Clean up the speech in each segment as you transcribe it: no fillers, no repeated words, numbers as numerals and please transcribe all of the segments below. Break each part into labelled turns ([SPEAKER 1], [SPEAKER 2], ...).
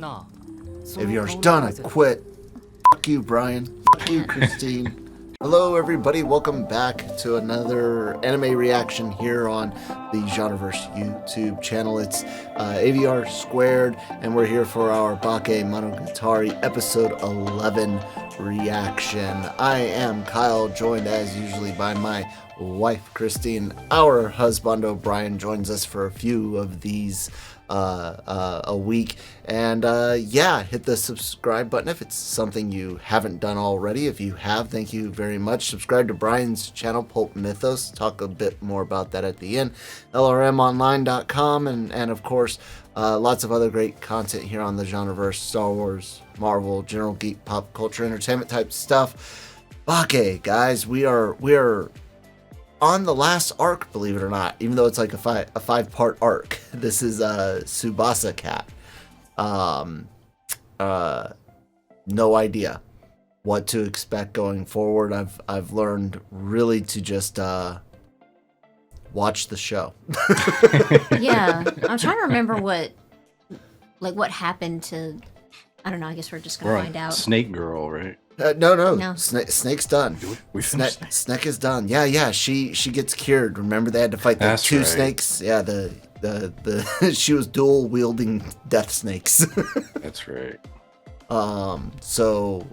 [SPEAKER 1] AVR's done, I quit. Fuck you, Brian. Fuck you, Christine. Hello, everybody. Welcome back to another anime reaction here on the Genreverse YouTube channel. It's AVR squared, and we're here for our Bakemonogatari episode 11 reaction. I am Kyle, joined as usually by my wife, Christine. Our husband, O'Brien, joins us for a few of these a week, and yeah, hit the subscribe button if it's something you haven't done already. If you have, thank you very much. Subscribe to Brian's channel, Pulp Mythos. Talk a bit more about that at the end. LRMonline.com, and of course lots of other great content here on the Genreverse: Star Wars, Marvel, general geek, pop culture, entertainment type stuff. Bake, guys, we are on the last arc, believe it or not, even though it's like a five-part arc. This is Tsubasa Cat. No idea what to expect going forward. I've learned really to just watch the show.
[SPEAKER 2] Yeah, I'm trying to remember what happened to. I don't know. I guess we're just gonna find out.
[SPEAKER 3] Snake Girl, right?
[SPEAKER 1] No. Snake's done.
[SPEAKER 3] We finished
[SPEAKER 1] Snake is done. Yeah. She gets cured. Remember they had to fight the two snakes. Yeah, the she was dual wielding death snakes.
[SPEAKER 3] That's right.
[SPEAKER 1] So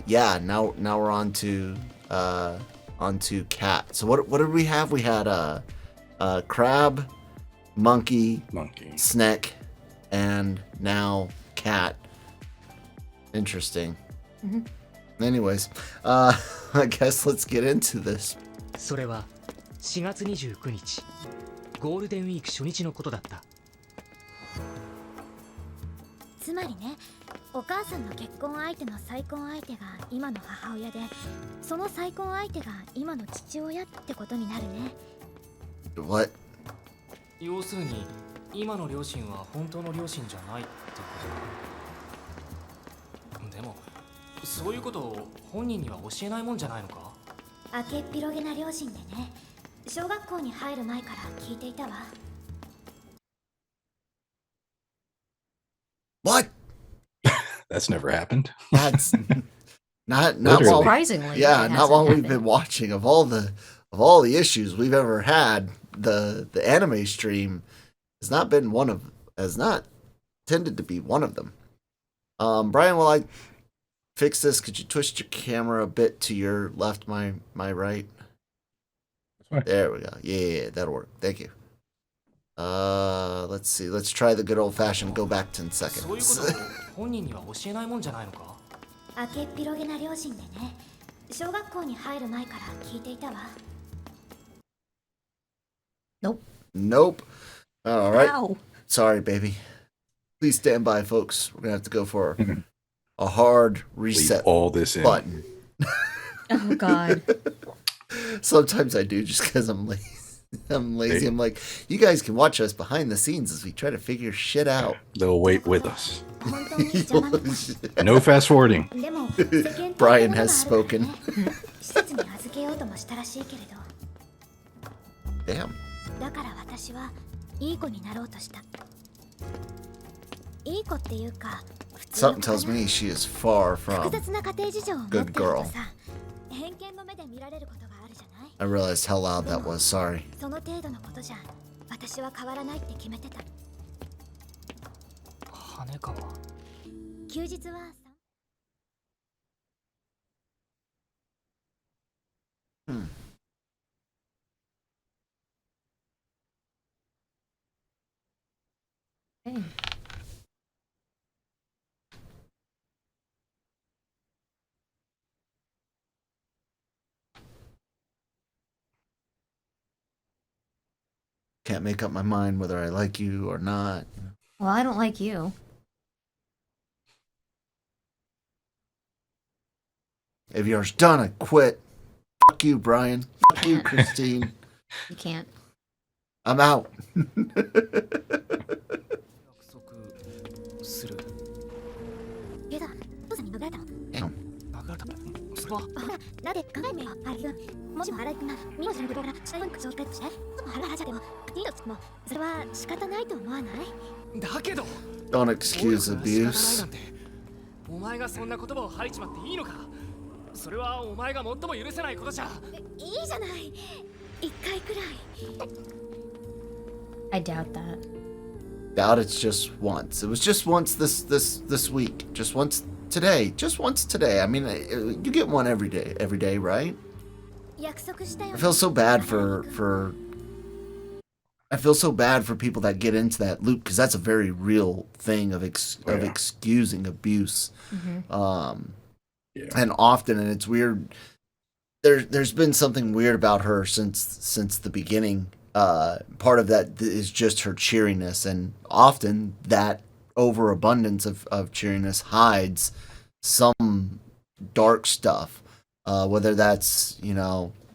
[SPEAKER 1] yeah. Now we're on to cat. So what did we have? We had crab, monkey, snake, and now cat. Interesting. Mm-hmm. Anyways, I guess let's get into this.
[SPEAKER 4] それは4月29日ゴールデンウィーク初日のことだった。
[SPEAKER 5] つまりね、お母さんの結婚相手の再婚相手が今の母親で、その再婚相手が今の父親ってことになるね。
[SPEAKER 1] What?
[SPEAKER 4] 要するに今の両親は本当の両親じゃないってことだ。でもそういうことを本人には教えないもんじゃないのか？
[SPEAKER 5] 明けっぴろげな両親でね、小学校に入る前から聞いていたわ。
[SPEAKER 1] What?
[SPEAKER 3] That's never happened.
[SPEAKER 1] That's not
[SPEAKER 2] surprisingly.
[SPEAKER 1] Yeah, not while we've been watching. Of all the issues we've ever had, the anime stream has not tended to be one of them. Brian, while I fix this, could you twist your camera a bit to your left, my right? There we go. Yeah, that'll work. Thank you. Let's see. Let's try the good old-fashioned go back 10 seconds.
[SPEAKER 4] 本人には教えないもんじゃないのか？
[SPEAKER 5] 明けっぴろげな両親でね、小学校に入る前から聞いていたわ。
[SPEAKER 1] Nope. All right.
[SPEAKER 2] Ow.
[SPEAKER 1] Sorry, baby. Please stand by, folks. We're gonna have to go for a hard reset.
[SPEAKER 3] Leave all this in.
[SPEAKER 1] Button.
[SPEAKER 2] Oh God.
[SPEAKER 1] Sometimes I do, just because I'm lazy. I'm like, you guys can watch us behind the scenes as we try to figure shit out.
[SPEAKER 3] They'll wait with us. No fast forwarding.
[SPEAKER 1] Brian has spoken. Damn. Something tells me she is far from good girl. I realized how loud that was, sorry.
[SPEAKER 4] Hanekawa.
[SPEAKER 2] Hey.
[SPEAKER 1] Can't make up my mind whether I like you or not.
[SPEAKER 2] Well, I don't like you.
[SPEAKER 1] AVR's done, I quit. Fuck you, Brian. Fuck you, Christine.
[SPEAKER 2] You can't.
[SPEAKER 1] I'm out. Damn.
[SPEAKER 5] ほら、なで考えめよ、あるよ。もしも荒井君が見も知らぬところから下に口を使ってして、ハラハラじゃでも、いいとも、それは仕方ないと思わない？
[SPEAKER 4] だけど、
[SPEAKER 1] Don't excuse abuse.
[SPEAKER 4] お前がそんな言葉を吐いちまっていいのか。それはお前が最も許せないことじゃ。
[SPEAKER 5] いいじゃない。一回くらい。
[SPEAKER 2] I doubt that.
[SPEAKER 1] Doubt it's just once. It was just once this week. Just once today. Just once today. I mean, you get one every day, right?
[SPEAKER 5] 約束したよ。
[SPEAKER 1] I feel so bad for I feel so bad for people that get into that loop because that's a very real thing of excusing abuse. And often, and it's weird. There's been something weird about her since the beginning. Part of that is just her cheeriness, and often that overabundance of cheeriness hides some dark stuff. Whether that's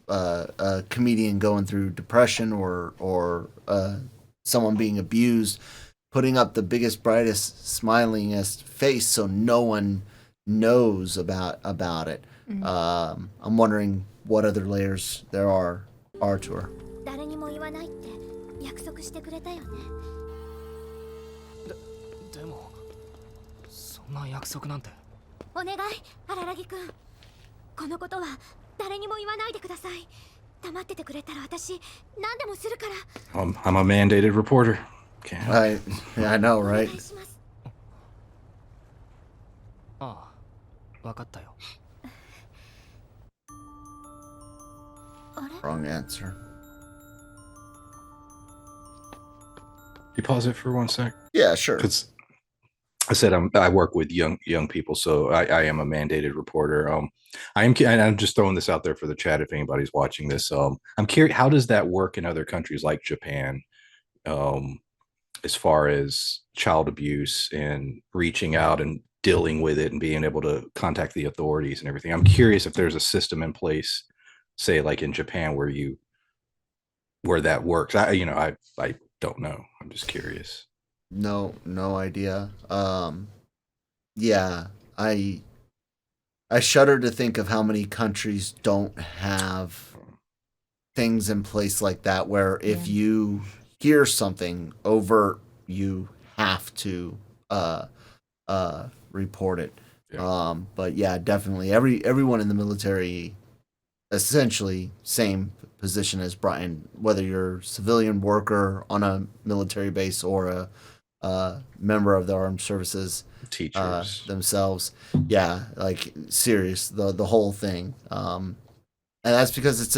[SPEAKER 1] a comedian going through depression or someone being abused, putting up the biggest, brightest, smilingest face so no one knows about it. I'm wondering what other layers there are to her.
[SPEAKER 5] 誰にも言わないって約束してくれたよね。
[SPEAKER 4] でもそんな約束なんて。
[SPEAKER 5] お願い、荒木くん。このことは誰にも言わないでください。黙っててくれたら私何でもするから。
[SPEAKER 3] I'm a mandated reporter. Can't.
[SPEAKER 1] I know,
[SPEAKER 5] お願
[SPEAKER 1] right?
[SPEAKER 5] いします。
[SPEAKER 4] ああ、わかったよ。
[SPEAKER 5] あれ？
[SPEAKER 1] Wrong answer.
[SPEAKER 3] You pause it for 1 sec?
[SPEAKER 1] Yeah, sure.
[SPEAKER 3] Because I said I work with young people, so I am a mandated reporter. I'm just throwing this out there for the chat if anybody's watching this. I'm curious, how does that work in other countries like Japan, as far as child abuse and reaching out and dealing with it and being able to contact the authorities and everything? I'm curious if there's a system in place, say like in Japan, where that works. I don't know. I'm just curious.
[SPEAKER 1] No idea. Yeah, I shudder to think of how many countries don't have things in place like that, where if you hear something overt, you have to report it.
[SPEAKER 3] Yeah.
[SPEAKER 1] But yeah, definitely everyone in the military, essentially same position as Brian, whether you're a civilian worker on a military base or a member of the armed services,
[SPEAKER 3] Teachers
[SPEAKER 1] themselves. Yeah, like serious, the whole thing. And that's because it's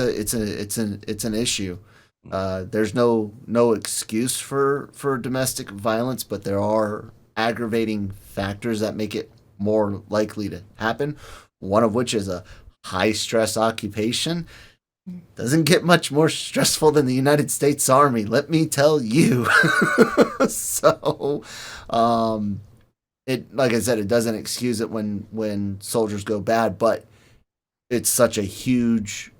[SPEAKER 1] an issue. There's no excuse for domestic violence, but there are aggravating factors that make it more likely to happen. One of which is a high stress occupation. Doesn't get much more stressful than the United States Army, let me tell you. So, it, like I said, it doesn't excuse it when soldiers go bad, but it's such a huge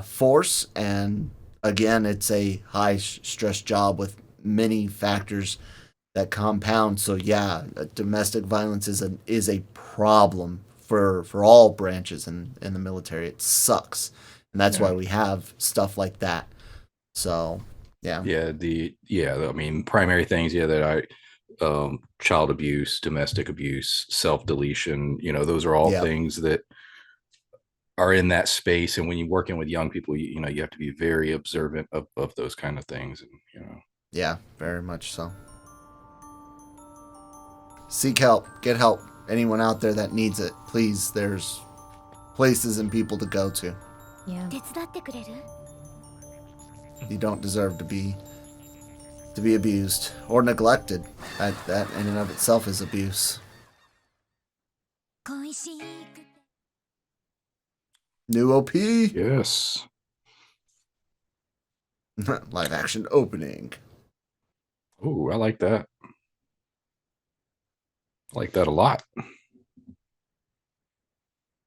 [SPEAKER 1] force, and again, it's a high stress job with many factors that compound. So yeah, domestic violence is a problem for all branches in the military. It sucks. And that's why we have stuff like that. So, yeah.
[SPEAKER 3] I mean, primary things, that child abuse, domestic abuse, self-deletion, those are all things that are in that space. And when you're working with young people, you have to be very observant of those kind of things. And,
[SPEAKER 1] Yeah, very much so. Seek help. Get help. Anyone out there that needs it, please. There's places and people to go to.
[SPEAKER 2] Yeah.
[SPEAKER 5] 手伝ってくれる？
[SPEAKER 1] You don't deserve to be abused or neglected. That in and of itself is abuse.
[SPEAKER 5] 恋しくて
[SPEAKER 1] New OP.
[SPEAKER 3] yes.
[SPEAKER 1] Live action opening.
[SPEAKER 3] Oh, I like that. I like that a lot.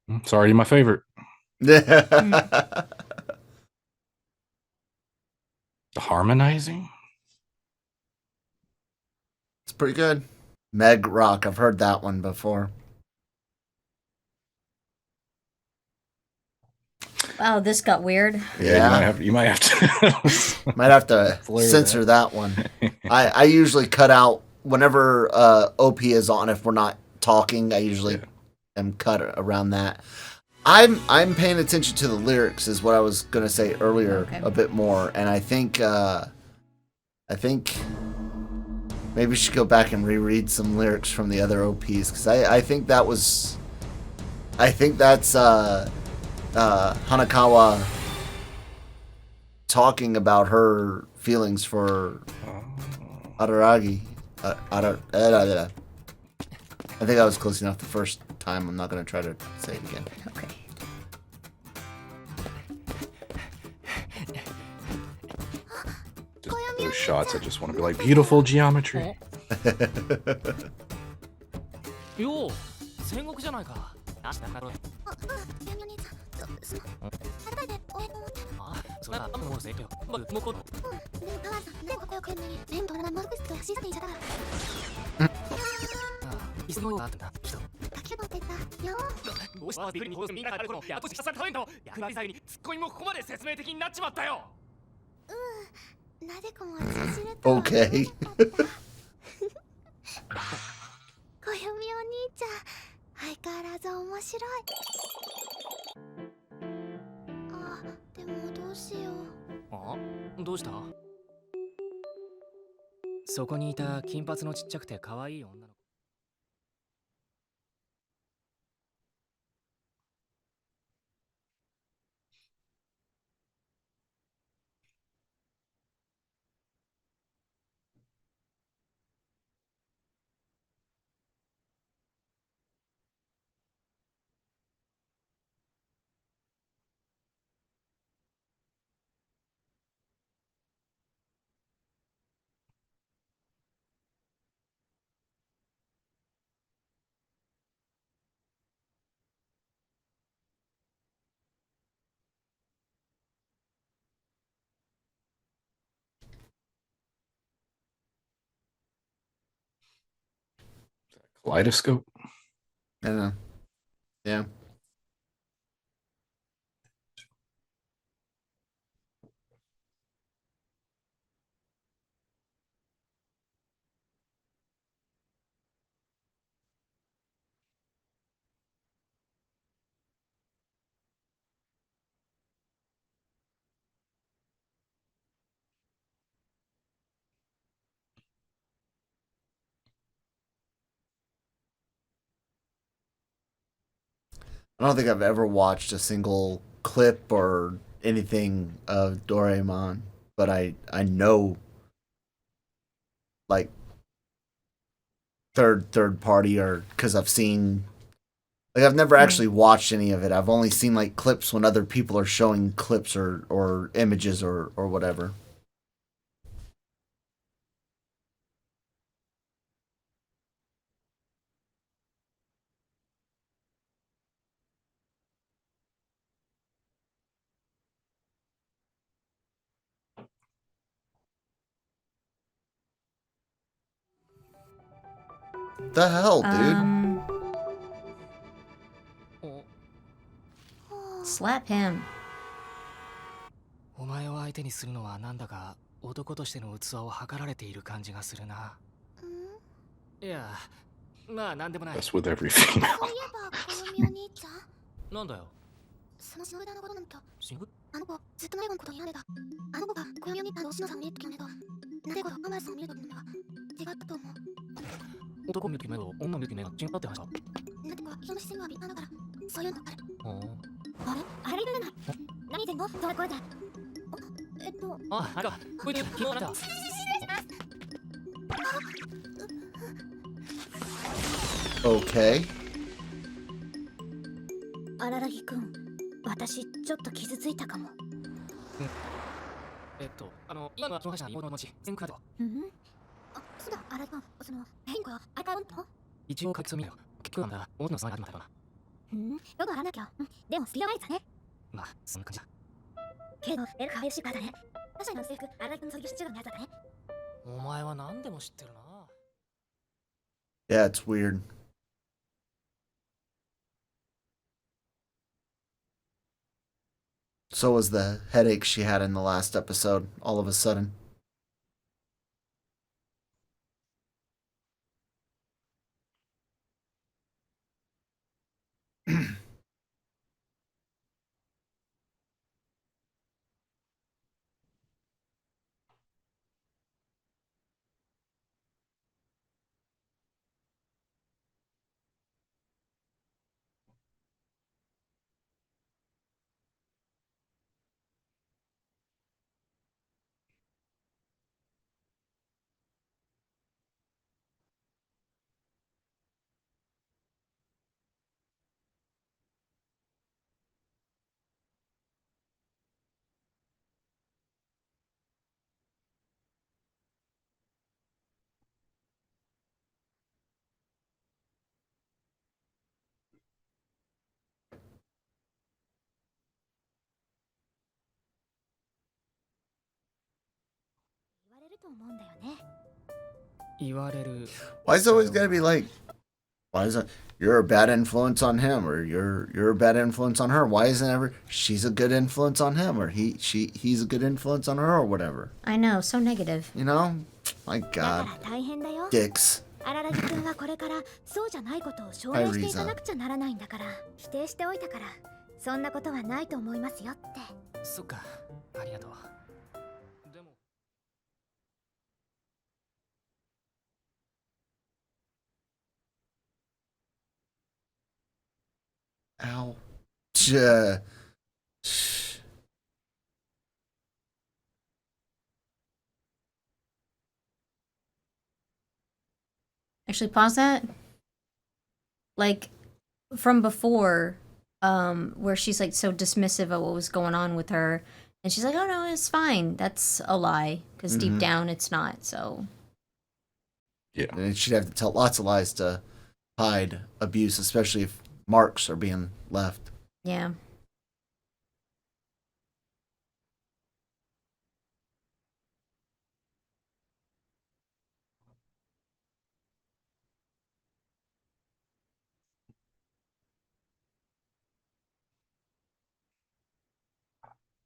[SPEAKER 3] It's already my favorite.
[SPEAKER 1] The
[SPEAKER 3] Harmonizing?
[SPEAKER 1] It's pretty good. Meg Rock. I've heard that one before.
[SPEAKER 2] Wow, this got weird.
[SPEAKER 1] Yeah.
[SPEAKER 3] You might have to
[SPEAKER 1] Might have to
[SPEAKER 3] Blur
[SPEAKER 1] censor that one. I usually cut out whenever OP is on, if we're not talking, I usually am cut around that. I'm paying attention to the lyrics, is what I was gonna say earlier, a bit more, and I think maybe we should go back and reread some lyrics from the other OPs, because I think that's Hanekawa talking about her feelings for Araragi. I think I was close enough the first time. I'm not going to try to say it again.
[SPEAKER 2] Okay.
[SPEAKER 3] Just those shots, I just want to be like, beautiful geometry.
[SPEAKER 4] よう戦国じゃないか。あ、なるほど。
[SPEAKER 5] 闇お兄ちゃん、改めてお礼を思って。
[SPEAKER 4] あ、それはもう正解よ。もう
[SPEAKER 5] でもパワーさん、ね、ここよく言うのに、レントラマルクスとシザにいちゃったから。
[SPEAKER 4] いつのようなってんだ。人。
[SPEAKER 5] 卓球部って言ったよ。
[SPEAKER 4] どうしてビルに放送みんながやる頃、やっと聞かされたんだ。役割最後にツッコミもここまで説明的になっちまったよ。
[SPEAKER 5] なぜかも私知れた。
[SPEAKER 1] Okay.
[SPEAKER 5] 小弓お兄ちゃん、相変わらず面白い。あ、でもどうしよう。
[SPEAKER 4] あ、どうした？そこにいた金髪のちっちゃくて可愛い女の子。
[SPEAKER 3] Kaleidoscope.
[SPEAKER 1] I don't know. Yeah. I don't think I've ever watched a single clip or anything of Doraemon, but I know like third party, or because I've seen, like, I've never actually watched any of it. I've only seen like clips when other people are showing clips or images or whatever. The hell, dude?
[SPEAKER 2] Slap him.
[SPEAKER 4] お前を相手にするのはなんだか男としての器を測られている感じがするな。いや、まあなんでもない。
[SPEAKER 3] That's with every female.
[SPEAKER 5] そういえば小弓お兄ちゃん。
[SPEAKER 4] なんだよ。
[SPEAKER 5] その篠枝のことなんと。
[SPEAKER 4] 死ぬ？
[SPEAKER 5] あの子、ずっと迷子のことにられた。あの子が小弓お兄ちゃんと篠さんを見るときの目と、なぜことアマーさんを見るときの目は違ったと思う。
[SPEAKER 4] 男を見るとき目と女を見るとき目が違ったって話か。
[SPEAKER 5] なぜか人の視線が浴びたんだから、そういうのある。
[SPEAKER 4] あ
[SPEAKER 5] れあれれれない。何前後どれこれで。
[SPEAKER 4] あ、あれか。こいつ昨日なんだ。
[SPEAKER 1] Okay.
[SPEAKER 5] 荒木くん、私ちょっと傷ついたかも。
[SPEAKER 4] 今のはその話の妹の後、全クラウド。
[SPEAKER 5] あ、そうだ、荒木くん、変化アカウント？
[SPEAKER 4] 一応書きそう見るよ。結局はまだ妹の騒ぎが始まったよな。
[SPEAKER 5] よくあらなきゃ。でもスピードワイズだね。
[SPEAKER 4] まあ、そんな感じだ。
[SPEAKER 5] けど、エルカハイシーカーだね。確かに制服、荒木くんそういうシチューのやつだったね。
[SPEAKER 4] お前は何でも知ってるな。
[SPEAKER 1] Yeah, it's weird. So was the headache she had in the last episode, all of a sudden.
[SPEAKER 5] と思うんだよね。
[SPEAKER 4] 言われる。
[SPEAKER 1] Why is it always gotta be like, why is it you're a bad influence on him, or you're a bad influence on her? Why isn't ever she's a good influence on him, or he's a good influence on her, or whatever?
[SPEAKER 2] I know, so negative.
[SPEAKER 1] You know? My
[SPEAKER 5] だ
[SPEAKER 1] God.
[SPEAKER 5] から大変だよ。
[SPEAKER 1] Dicks.
[SPEAKER 5] 荒木くんはこれからそうじゃないことを証明していかなくちゃならないんだから、否定しておいたから、そんなことはないと思いますよって。
[SPEAKER 4] そっか、ありがとう。でも
[SPEAKER 1] Ow.
[SPEAKER 2] Actually, pause that. Like, from before, where she's like so dismissive of what was going on with her, and she's like, "Oh no, it's fine." That's a lie, because deep down it's not. So
[SPEAKER 3] Yeah.
[SPEAKER 1] And she'd have to tell lots of lies to hide abuse, especially if marks are being left.
[SPEAKER 2] yeah.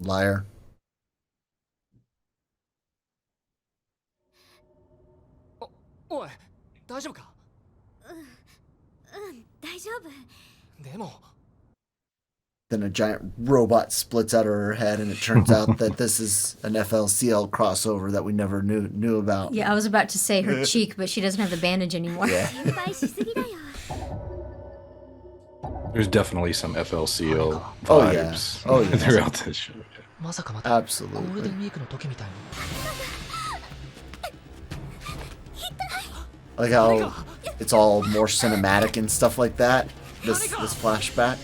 [SPEAKER 1] Liar.
[SPEAKER 4] おい、大丈夫か？
[SPEAKER 5] 大丈夫。
[SPEAKER 4] でも
[SPEAKER 1] Then a giant robot splits out of her head, and it turns out that this is an FLCL crossover that we never knew about.
[SPEAKER 2] Yeah, I was about to say her cheek, but she doesn't have the bandage anymore.
[SPEAKER 1] Yeah.
[SPEAKER 5] 心配しすぎだよ。
[SPEAKER 3] There's definitely some FLCO
[SPEAKER 1] Oh, yeah.
[SPEAKER 3] vibes
[SPEAKER 1] Oh, yeah.
[SPEAKER 3] throughout this show.
[SPEAKER 4] まさかまたゴール
[SPEAKER 1] Absolutely.
[SPEAKER 4] デンウィークの時みたいに。
[SPEAKER 1] Like how it's all more cinematic and stuff like that. This flashback.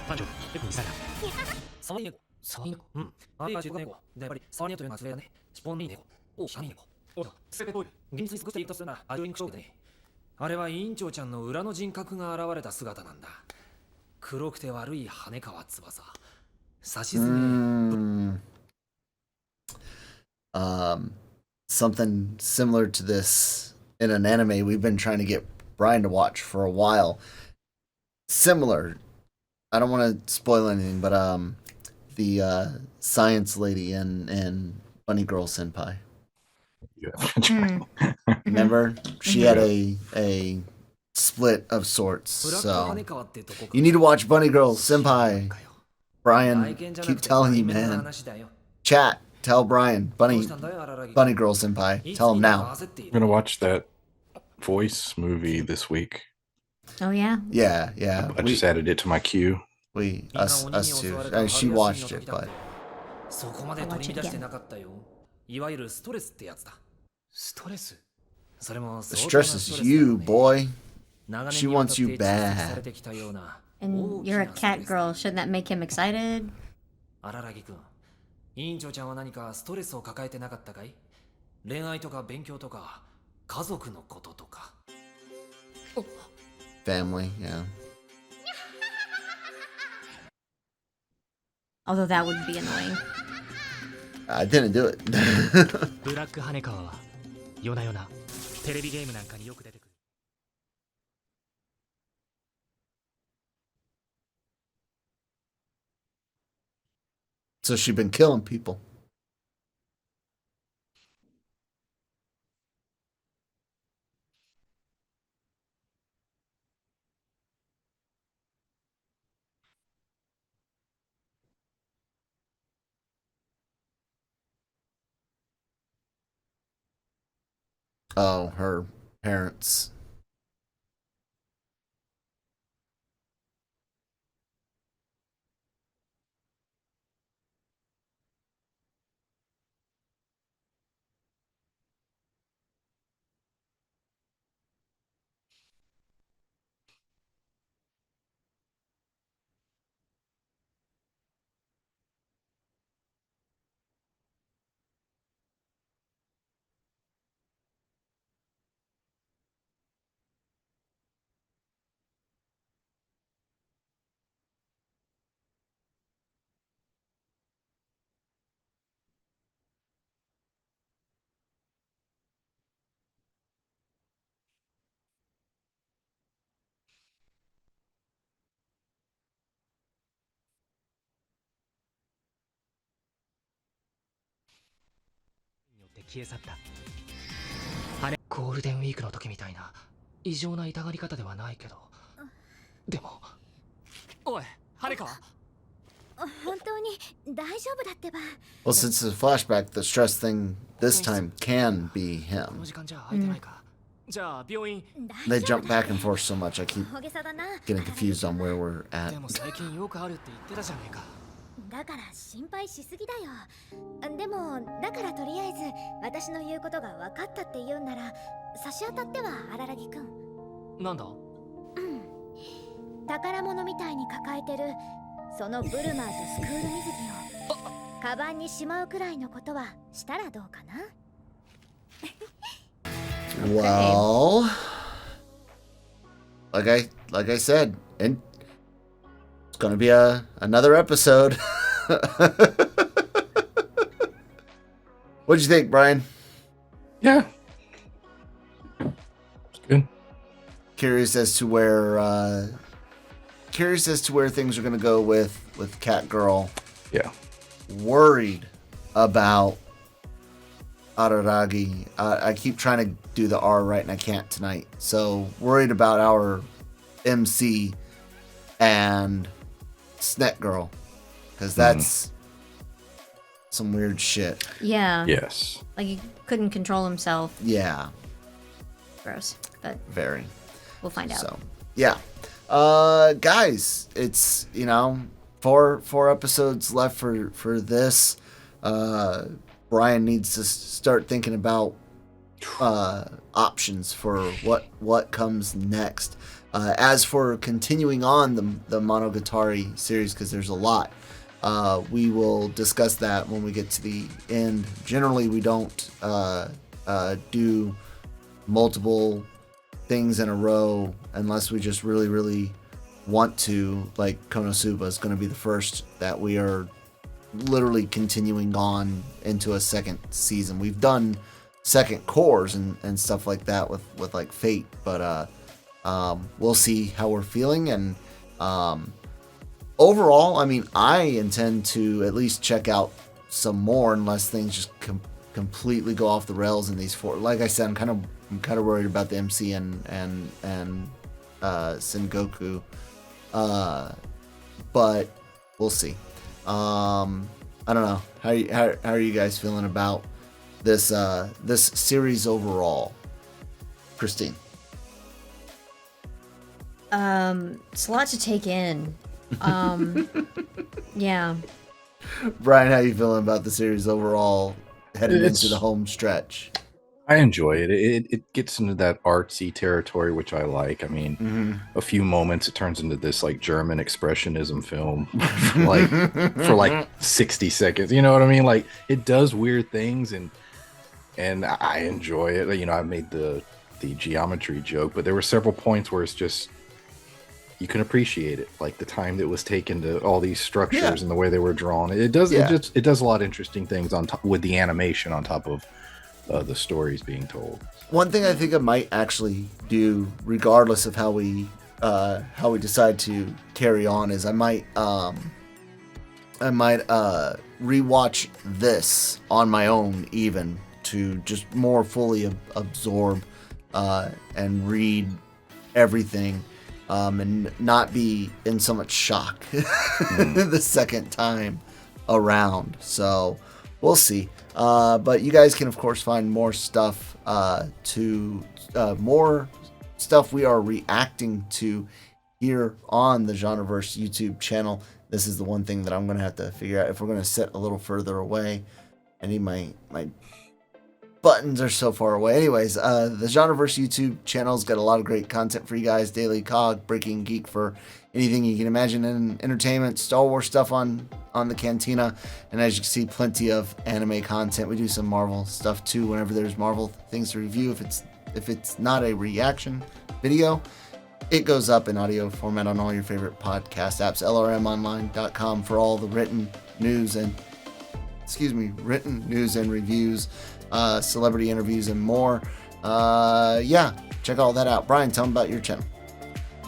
[SPEAKER 4] 班長、結構うるさいな。触り猫。触り猫。うん。あれが中華猫。で、やっぱり触り猫というのはそれだね。スポンリー猫。お、シャミ猫。おだ、スペペトイル。現実に少し言うとするなら、アドインクショーだね。あれは委員長ちゃんの裏の人格が現れた姿なんだ。黒くて悪い羽川翼。差し詰め。
[SPEAKER 1] Something similar to this in an anime we've been trying to get Brian to watch for a while. Similar. I don't want to spoil anything, but the science lady and Bunny Girl Senpai. Remember? She had a split of sorts. So you need to watch Bunny Girl Senpai. Brian, keep telling you, man. Chat, tell Brian. Bunny Girl Senpai. Tell him now.
[SPEAKER 3] I'm gonna watch that voice movie this week.
[SPEAKER 2] Oh yeah.
[SPEAKER 1] Yeah, yeah.
[SPEAKER 3] I just added it to my queue.
[SPEAKER 1] Us too. She watched it, but
[SPEAKER 4] そこまで取り乱してなかったよ。いわゆるストレスってやつだ。ストレス？それも
[SPEAKER 1] the stress is you, boy. She wants you bad.
[SPEAKER 2] And you're a cat girl. Shouldn't that make him excited?
[SPEAKER 4] 荒木くん、委員長ちゃんは何かストレスを抱えてなかったかい？恋愛とか勉強とか家族のこととか。
[SPEAKER 1] Family, yeah.
[SPEAKER 2] Although that would be annoying.
[SPEAKER 1] I didn't do it.
[SPEAKER 4] ブラック羽川は夜な夜なテレビゲームなんかによく出てくる。
[SPEAKER 1] So she'd been killing people. Oh, her parents.
[SPEAKER 4] って消え去った。ゴールデンウィークの時みたいな異常な痛がり方ではないけど、でも、おい、羽川。
[SPEAKER 5] 本当に大丈夫だってば。
[SPEAKER 1] Well, since it's a flashback, the stress thing this time can be
[SPEAKER 4] この
[SPEAKER 1] him.
[SPEAKER 4] 時間じゃ空いてないか。じゃあ病院。
[SPEAKER 1] They jump back and forth so much, I keep
[SPEAKER 5] 大げさだな。
[SPEAKER 1] getting confused on where we're at.
[SPEAKER 4] でも最近よくあるって言ってたじゃねえか。
[SPEAKER 5] だから心配しすぎだよ。でもだからとりあえず私の言うことが分かったって言うんなら差し当たっては荒木くん。
[SPEAKER 4] なんだ。
[SPEAKER 5] 宝物みたいに抱えてるそのブルマーとスクール水着をカバンにしまうくらいのことはしたらどうかな。
[SPEAKER 1] Well, like I said, and it's gonna be another episode. What'd you think, Brian?
[SPEAKER 3] Yeah. It's good.
[SPEAKER 1] Curious as to where things are gonna go with Cat Girl.
[SPEAKER 3] Yeah.
[SPEAKER 1] Worried about Araragi. I keep trying to do the R right and I can't tonight. So worried about our MC and Snet Girl, because that's some weird shit.
[SPEAKER 2] Yeah.
[SPEAKER 3] Yes.
[SPEAKER 2] Like he couldn't control himself.
[SPEAKER 1] Yeah,
[SPEAKER 2] Gross. But
[SPEAKER 1] very.
[SPEAKER 2] we'll find out.
[SPEAKER 1] So yeah, guys, it's four episodes left for this. Brian needs to start thinking about options for what comes next. As for continuing on the Monogatari series, because there's a lot, we will discuss that when we get to the end. Generally, we don't do multiple things in a row unless we just really, really want to. Like Konosuba is going to be the first that we are literally continuing on into a second season. We've done second cores and stuff like that with like Fate, but we'll see how we're feeling. And overall, I mean, I intend to at least check out some more unless things just completely go off the rails in these four. Like I said, I'm kind of worried about the MC and Sengoku, but we'll see. I don't know. How are you guys feeling about this series overall, Christine?
[SPEAKER 2] It's a lot to take in. Yeah.
[SPEAKER 1] Brian, how you feeling about the series overall headed into the home stretch?
[SPEAKER 3] I enjoy it. It gets into that artsy territory, which I like. I mean, a few moments it turns into this like German expressionism film, for like 60 seconds. You know what I mean? Like it does weird things, and I enjoy it. I made the geometry joke, but there were several points where it's just you can appreciate it, like the time that was taken to all these structures and the way they were drawn. It does a lot of interesting things on top with the animation on top of the stories being told.
[SPEAKER 1] One thing I think I might actually do, regardless of how we decide to carry on, is I might rewatch this on my own, even to just more fully absorb and read everything, and not be in so much shock the second time around. So we'll see. But you guys can, of course, find more stuff more stuff we are reacting to here on the Genreverse YouTube channel. This is the one thing that I'm going to have to figure out if we're going to sit a little further away. I need my buttons are so far away. Anyways, the Genreverse YouTube channel's got a lot of great content for you guys. Daily Cog, Breaking Geek for anything you can imagine in entertainment, Star Wars stuff on the Cantina, and as you can see, plenty of anime content. We do some Marvel stuff too whenever there's Marvel things to review. If it's not a reaction video, it goes up in audio format on all your favorite podcast apps. LRMonline.com for all the written news and reviews, celebrity interviews, and more. Check all that out. Brian, tell them about your channel.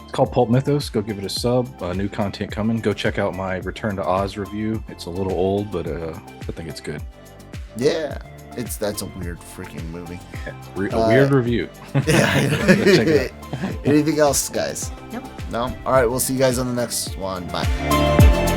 [SPEAKER 3] It's called Pulp Mythos. Go give it a sub. New content coming. Go check out my Return to Oz review. It's a little old, but I think it's good.
[SPEAKER 1] Yeah. That's a weird freaking movie.
[SPEAKER 3] A weird review.
[SPEAKER 1] Yeah.
[SPEAKER 3] Check it out.
[SPEAKER 1] Anything else, guys?
[SPEAKER 2] Nope.
[SPEAKER 1] No? All right, we'll see you guys on the next one. Bye.